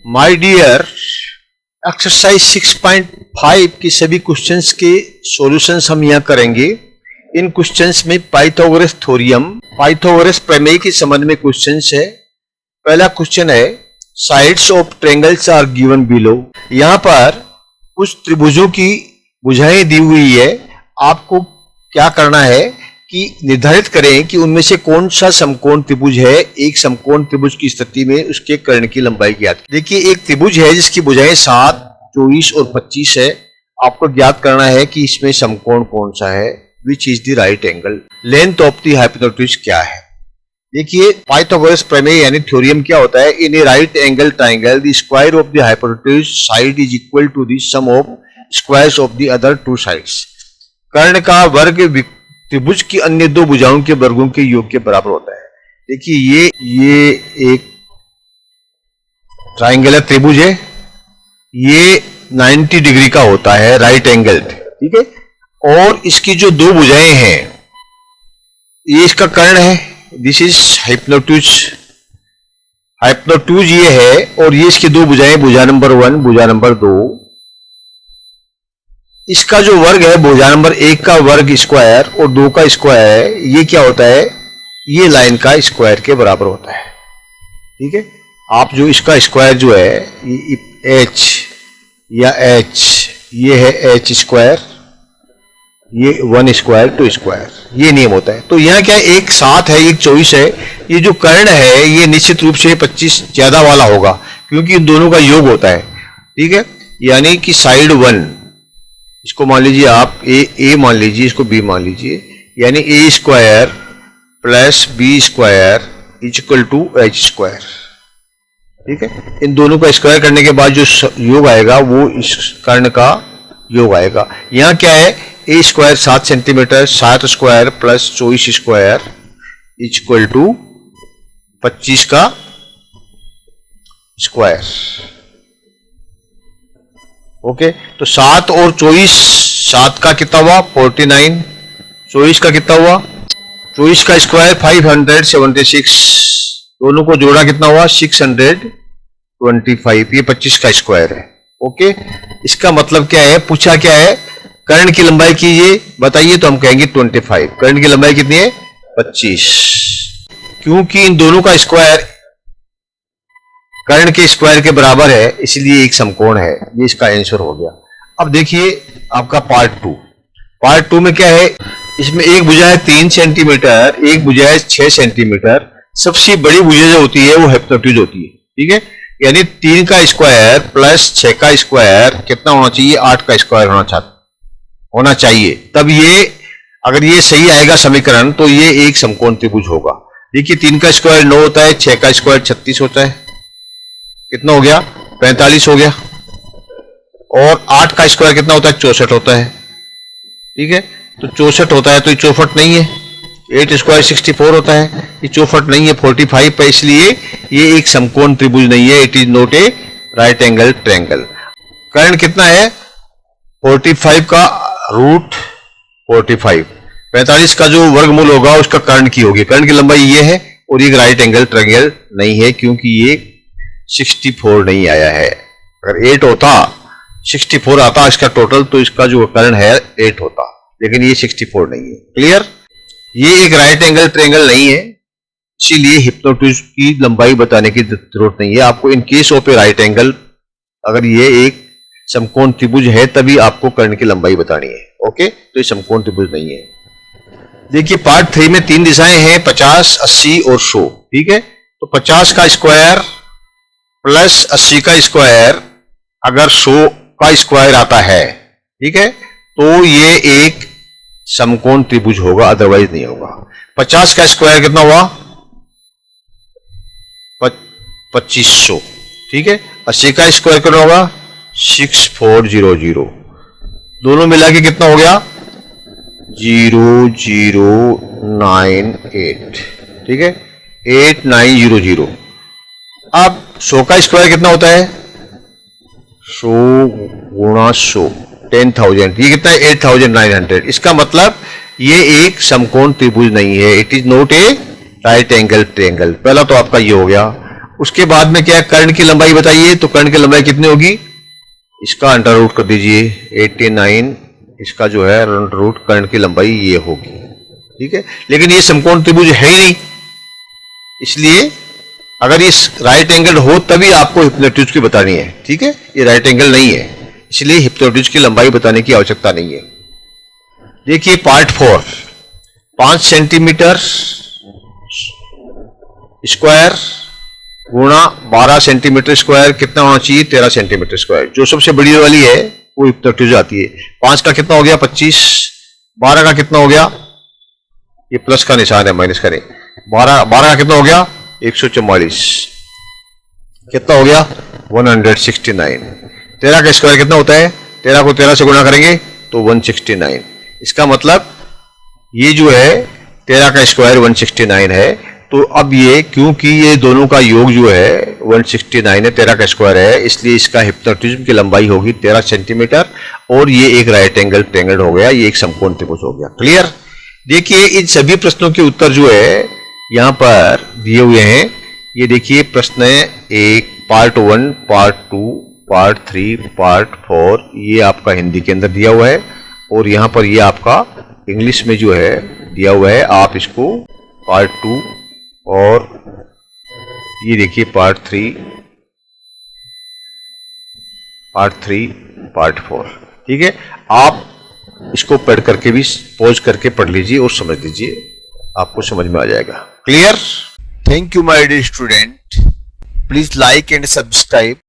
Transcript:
My dear, exercise 6.5 की सभी questions के सॉल्यूशंस हम यहाँ करेंगे। इन क्वेश्चंस में पाइथागोरस थ्योरम, पाइथागोरस प्रमेय के संबंध में क्वेश्चंस है। पहला क्वेश्चन है, sides of triangles are given below. यहाँ पर कुछ त्रिभुजों की भुजाएं दी हुई है। आपको क्या करना है कि निर्धारित करें कि उनमें से कौन सा समकोण त्रिभुज है। एक समकोण त्रिभुज की स्थिति में उसके कर्ण की लंबाई ज्ञात। देखिए, एक त्रिभुज है जिसकी भुजाएं 7, 24 और 25 है। आपको ज्ञात करना है कि इसमें समकोण कौन सा है, which is the right angle. Length of the hypotenuse क्या है। देखिए, पाइथागोरस प्रमेय यानी थ्योरम क्या होता है। In a right angle triangle the square of the hypotenuse side is equal to the sum of squares of the other two sides. कर्ण का वर्ग त्रिभुज की अन्य दो भुजाओं के वर्गों के योग के बराबर होता है। देखिए, ये एक ट्रायंगुलर त्रिभुज है। ये 90 डिग्री का होता है, राइट एंगल, ठीक है। और इसकी जो दो भुजाएं हैं, ये इसका कर्ण है। This is hypotenuse. हाइपोटेन्यूज ये है और ये इसकी दो भुजाएं, भुजा नंबर 1, भुजा नंबर 2। इसका जो वर्ग है, भुजा नंबर 1 का वर्ग स्क्वायर और 2 का स्क्वायर है, ये क्या होता है, ये लाइन का स्क्वायर के बराबर होता है, ठीक है। आप जो इसका स्क्वायर जो है, ये h या h, ये है h स्क्वायर, ये 1 स्क्वायर 2 स्क्वायर, ये नियम होता है। तो यहाँ क्या है, एक 7 है, एक 24 है। ये जो कर्ण है ये निश्चित रूप से 25 ज्यादा वाला होगा, क्योंकि इन दोनों का योग होता है, ठीक है। यानी कि साइड 1, इसको मान लीजिए आप ए मान लीजिए, इसको बी मान लीजिए, यानी A square plus B square is equal to H square, ठीक है। इन दोनों का स्क्वायर करने के बाद जो योग आएगा वो इस कर्ण का योग आएगा। यहाँ क्या है, A square 7 centimetre, 7 square plus 24 square is equal to 25 का स्क्वायर। ओके, तो 7 और 24, 7 का कितना हुआ 49, 24 का कितना हुआ, 24 का स्क्वायर 576, दोनों को जोड़ा कितना हुआ 625, ये 25 का स्क्वायर है। ओके, इसका मतलब क्या है, पूछा क्या है, कर्ण की लंबाई कीजिए, बताइए, तो हम कहेंगे 25। कर्ण की लंबाई कितनी है 25, क्योंकि इन दोनों का स्क्वायर कर्ण के स्क्वायर के बराबर है, इसलिए एक समकोण है। ये इसका आंसर हो गया। अब देखिए आपका पार्ट 2। पार्ट 2 में क्या है, इसमें एक भुजा है 3 सेंटीमीटर, एक भुजा है 6 सेंटीमीटर। सबसे बड़ी भुजा जो होती है वो हाइपोटेन्यूज होती है, ठीक है। यानी 3 का स्क्वायर प्लस 6 का स्क्वायर कितना होना चाहिए, 8 का स्क्वायर होना चाहिए। तब ये, अगर ये सही आएगा समीकरण, तो ये एक समकोण त्रिभुज होगा। देखिए, 3 का स्क्वायर 9 होता है, 6 का स्क्वायर 36 होता है, कितना हो गया 45 हो गया। और 8 का स्क्वायर कितना होता है 64 होता है, ठीक है। तो 64 होता है, तो ये 64 नहीं है। 8 स्क्वायर 64 होता है, ये 64 नहीं है, 45 है, इसलिए ये एक समकोण त्रिभुज नहीं है। It is not a right angle triangle. कर्ण कितना है 45 का रूट 45, 45 का जो वर्गमूल होगा उसका कर्ण की होगी। कर्ण की लंबाई ये है और ये राइट एंगल ट्रायंगल नहीं है, क्योंकि ये 64 नहीं आया है। अगर 8 होता, 64 आता इसका टोटल, तो इसका जो कर्ण है 8 होता, लेकिन ये 64 नहीं है। क्लियर, ये एक राइट एंगल ट्रायंगल नहीं है, इसीलिए हाइपोटेन्यूज की लंबाई बताने की जरूरत नहीं है आपको। In case of A right angle, अगर ये एक समकोण त्रिभुज है, तभी आपको कर्ण की लंबाई बतानी है। ओके, तो ये समकोण त्रिभुज नहीं है। देखिए, पार्ट 3 में 3 दिशाएं हैं, 50, 80 और 100, ठीक है। तो 50 का स्क्वायर प्लस 80 का स्क्वायर अगर 100 का स्क्वायर आता है, ठीक है, तो ये एक समकोण त्रिभुज होगा, अदरवाइज नहीं होगा। 50 का स्क्वायर कितना हुआ 2500, ठीक है। 80 का स्क्वायर कितना होगा 6400, दोनों मिला के कितना हो गया 0098, ठीक है, 8900। अब 100 का स्क्वायर कितना होता है 100 गुणा 100, 10,000, ये कितना है 8,900। इसका मतलब ये एक समकोण त्रिभुज नहीं है। It is not a right angle triangle. पहला तो आपका ये हो गया। उसके बाद में क्या है, कर्ण की लंबाई बताइए, तो कर्ण की लंबाई कितनी होगी, इसका अंडर रूट कर दीजिए 89, इसका जो है अंडर रूट कर्ण की लंबाई ये होगी, ठीक है। लेकिन ये समकोण त्रिभुज है ही नहीं, इसलिए अगर ये राइट एंगल हो तभी आपको हिप्नोटिज की बतानी है, ठीक है। ये राइट एंगल नहीं है, इसलिए हिप्नोटिज की लंबाई बताने की आवश्यकता नहीं है। देखिए पार्ट 4, 5 सेंटीमीटर स्क्वायर गुणा 12 सेंटीमीटर स्क्वायर कितना होना चाहिए, 13 सेंटीमीटर स्क्वायर। जो सबसे बड़ी वाली है वो हिप्नोटिज आती है। 5 का कितना हो गया 25, 12 का कितना हो गया, ये प्लस का निशान है, माइनस का नहीं, 12 का कितना हो गया 144, कितना हो गया 169। 13 का स्क्वायर कितना होता है, 13 को 13 से गुणा करेंगे तो 169। इसका मतलब ये जो है 13 का स्क्वायर 169 है। तो अब ये क्योंकि ये दोनों का योग जो है 169 है, 13 का स्क्वायर है, इसलिए इसका हिप्नोटिज्म की लंबाई होगी 13 सेंटीमीटर और ये एक राइट एंगल ट्रायंगल हो गया, ये एक समकोण त्रिभुज हो गया। क्लियर। देखिए इन सभी प्रश्नों के उत्तर जो है यहां पर दिए हुए हैं। ये देखिए प्रश्न है एक, पार्ट 1, पार्ट 2, पार्ट 3, पार्ट 4, ये आपका हिंदी के अंदर दिया हुआ है और यहां पर ये आपका इंग्लिश में जो है दिया हुआ है। आप इसको पार्ट 2 और ये देखिए पार्ट 3, पार्ट 4, ठीक है। आप इसको पढ़ करके भी पॉज करके पढ़ लीजिए और समझ लीजिए, आपको समझ में आ जाएगा। Clear. Thank you my dear student, please like and subscribe